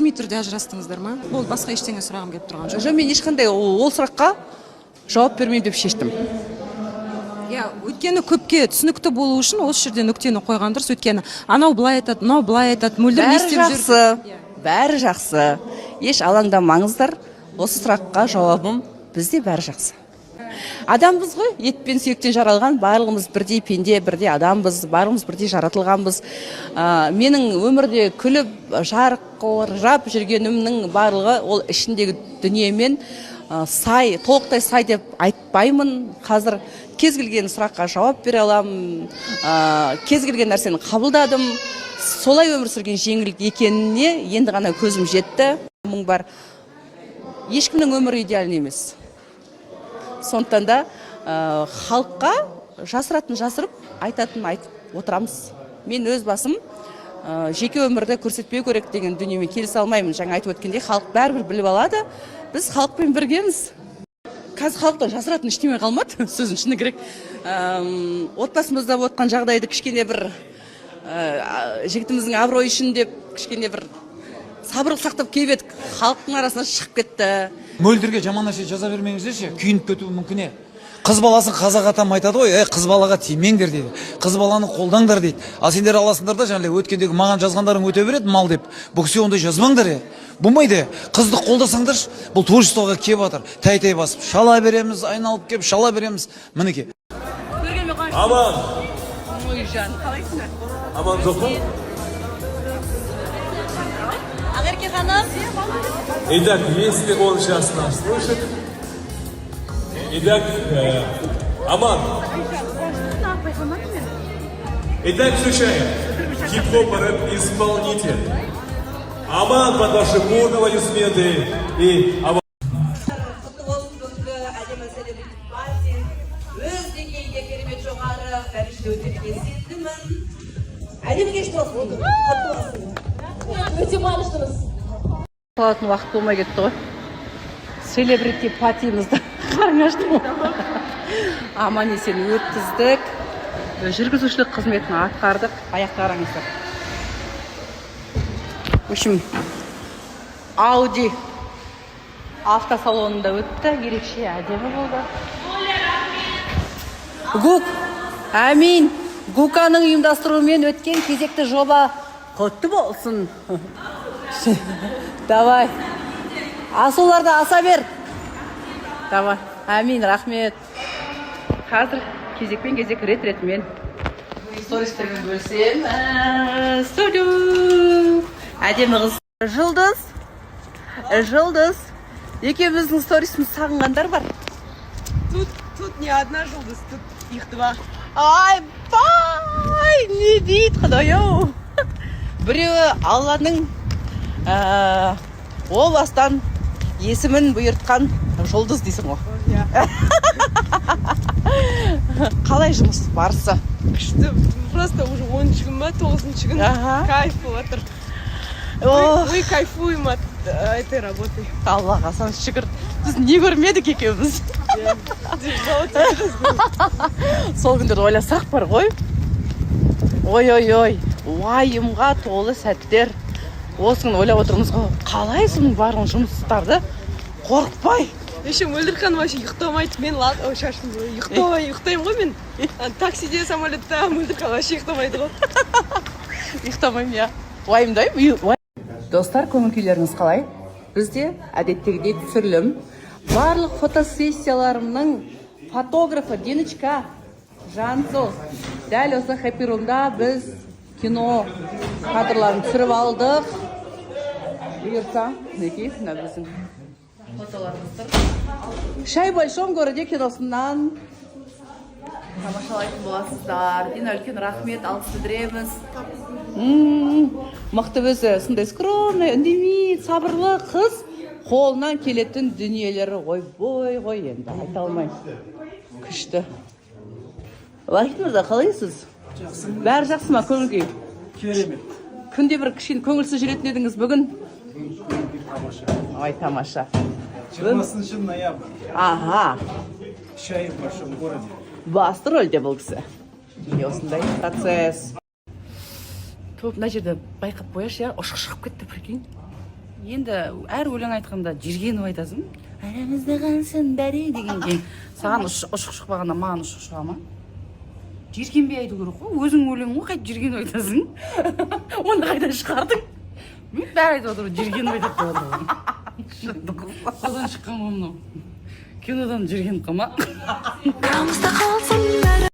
ресми түрде ажырастыңыздар ма? Ол басқа ештеңе сұрағым келіп тұрған жоқ. Жоқ, мен ешқандай ол сұраққа жауап бермеймін деп шештім. Өйткені көпке түсінікті болу үшін осы жерде нүктені қойған дұрыс. Өйткені анау былай айтады, мынау былай айтады, мөлдір не істеп жүр? Бәрі жақсы. Еш алаңдамаңыздар. Осы сұраққа жауабым бізде бәрі жақсы. Адамбыз ғой, ет пен сүйектен жаралған, барлығымыз бірдей пенде, бірдей адамбыз, барлығымыз бірдей жаратылғанбыз. Менің өмірде күліп, жарқырап жүргенімнің барлығы ол ішіндегі дүниемен сай, толықтай сай деп айтпаймын. Қазір кез келген сұраққа жауап бере аламын, кез келген нәрсені қабылдадым. Солай өмір сүрген жеңілдік екеніне енді ғана көзім жетті. Мұң бар. Ешкімнің өмірі идеалды емес. Сондықтан да халыққа жасыратын жасырып, айтатын айтып отырамыз. Мен өз басым жеке өмірді көрсетпеу керек деген дүниемен келісе алмаймын. Жаңа айтып өткендей, халық бәрібір біліп алады. Біз халықпен біргеміз. Қазір халықтан жасыратын ештеңе қалмады, сөзін шыны керек. Отбасымызда отқан жағдайды кішкене бір жігітіміздің абыройы үшін деп кішкене бір сабырлық сақтап келіп едік, халықтың арасынан шығып кетті. Мөлдірге жаман нәрсе жаза бермеңіздерші, күйініп кетуі мүмкін. Қыз баласын қазақ атам айтады ғой, қыз балаға тимеңдер дейді. Қыз баланы қолдаңдар дейді. Ал сендер аласыңдар да жаңағы өткендегі маған жазғандарың өте береді мал деп. Бұл кісі ондай жазбаңдар. Болмайды. Қызды қолдасаңдар, бұл творчествоға келіп жатыр. Тәй-тәй басып, шала береміз, айналып келіп шала береміз. Мінекей. Аман. Ойжан, қалайсың? Аман жоқ па? Ақерке ханым. Итак, если он сейчас нас слышит. Итак, Аман. Итак, встречаем. Хип-хоп рэп-исполнитель. Аман, под ваши бурные аплодисменты. И Аман. Қалатын уақыт болмай кетті ғой. Селебрити патимызды қарыңашты. Аман есен өткіздік. Жүргізушілік қызметін атқардық. Аяққа қараңыздар. В общем, Ауди автосалонында өтті. Ерекше әдемі болды. Гук, әмин. Гуканың ұйымдастыруымен өткен кезекті жоба құтты болсын. Давай. Асуларды аса бер. Давай. Әмин, рахмет. Қазір кезекпен кезек рет-ретімен стористермен бөлсем. Студио. Әдемі қыз. Жұлдыз. Екеуміздің сторисіміз сағынғандар бар. Тут не одна Жұлдыз, тут их два. Айбай, не дейді құдай-ау. Біреуі Алланың о бастан есімін бұйыртқан Жұлдыз дейсің ғой. Қалай жұмыс барысы? Күшті, просто уже 10-ші күн ба, 9-ші күн. Кайф болатыр. Мы кайфуем от этой работы. Аллаға сан шүкір. Біз не көрмедік екеуміз. Сол күндерді ойласақ бар ғой. Ой, уайымға толы сәттер. Осы күн ойлап отырмыз ғой. Қалай соның барлығын жұмыстарды қорықпай. Еще Мөлдір ханым вообще ұйықтамайды. Мен шашым ұйықтаймын ғой мен. Таксиде, самолетта Мөлдір ханым вообще ұйықтамайды ғой. Ұйықтамаймын, я. Уайымдаймын. Достар, көңіл күйлеріңіз қалай? Бізде әдеттегідей түсірілім. Барлық фотосессияларымның фотографы Диночка Жансу. Дәл осы хэппи-румда біз кино кадрларын түсіріп алдық. Бұйырса, неке, мына біздің фотоларымызды. Шай в большом городе киносынан тамашалайтын боласыздар. Дина, үлкен рахмет, алғыс білдіреміз. Мықты өзі, сондай скромный, үндемей, сабырлы қыз. Қолынан келетін дүниелері ғой, енді айта алмаймын. Күшті. Лахит мырза, қалайсыз? Бәрі жақсы ма, көңіл күй? Керемет. Күнде бір кішкене көңілсіз жүретін едіңіз бүгін? Ай, тамаша. 20 ноябрь. Аха. Шай в большом городе. Басты рөлде бұл кісі. Осындай процесс. Топ, мына жерде байқап қояш, ұшық шығып кетті, прикинь. енді әр өлең айтқанда жиргеніп айтасың. Арамызда қалсын бәрі дегенге. Саған ұшық шықпағанда маған ұшық шыға ма? Жиргенбей айту керек қой. Өзің өлең ғой, қайт жиргеніп айтасың. Оны қайдан шығардың? Мен бәрі айтып отыр, жиргеніп айтады деп отыр. Содан шыққан ғой мынау. Кинодан жиргеніп қалма. Арамызда қалсын бәрі